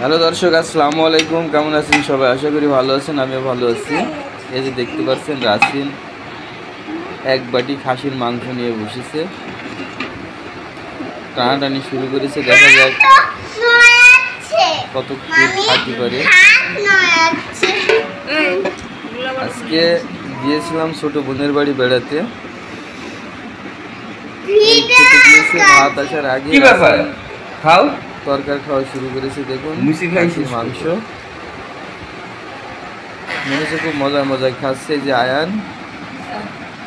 Hello দর্শক, আসসালামু আলাইকুম। কেমন আছেন সবাই? আশা করি ভালো আছেন, আমিও ভালো আছি। এই যে দেখতে পাচ্ছেন, রাসিন এক বাটি খাসির মাংস নিয়ে বসেছে, টানাটানি শুরু করেছে। দেখা যাক কত খাতি করে। আজকে গিয়েছিলাম ছোট বোনের বাড়ি বেড়াতে। গিয়েছে, ভাত আসার আগে খাও তরকারি খাওয়া শুরু করেছে। দেখুন খাসির মাংস, মনে হচ্ছে খুব মজার মজায় খাচ্ছে। যে আয়ান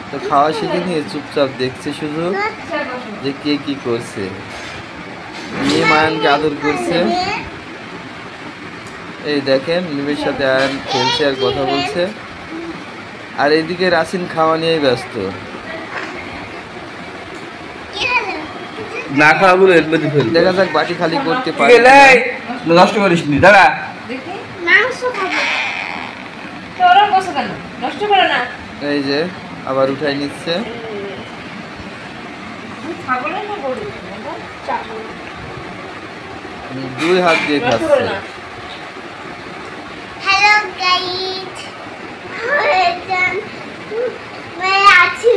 তো খাওয়া শিখে নিয়ে চুপচাপ দেখছে শুধু যে কে কি করছে। মিম আয়ানকে আদর করছে। এই দেখেন, মিমের সাথে আয়ান খেলছে আর কথা বলছে, আর এইদিকে রাসিন খাওয়া নিয়েই ব্যস্ত। না খাওয়া বলে দেখা যাক বাটি খালি করতে পারে। নষ্ট করিস নি, দাঁড়া। এই যে আবার উঠাই নিচ্ছে। দুই হাত দিয়ে খাচ্ছে। हेलो गाइस, मैं आছি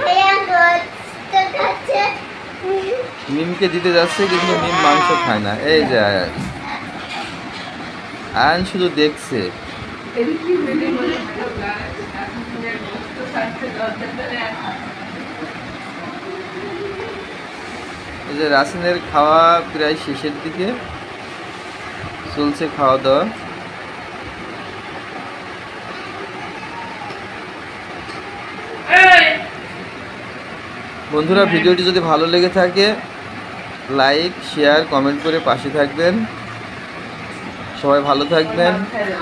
भैया গোস্ত খাচ্ছে। মিমকে দিতে যাচ্ছে, কিন্তু মিম মাংস খায় না। এই যে আয়ান, আয়ান শুধু দেখছে। এই যে রাসিনের খাওয়া প্রায় শেষের দিকে, চলছে খাওয়া দাওয়া। বন্ধুরা, ভিডিওটি যদি ভালো লেগে থাকে লাইক, শেয়ার, কমেন্ট করে পাশে থাকবেন। সবাই ভালো থাকবেন।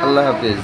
আল্লাহ হাফেজ।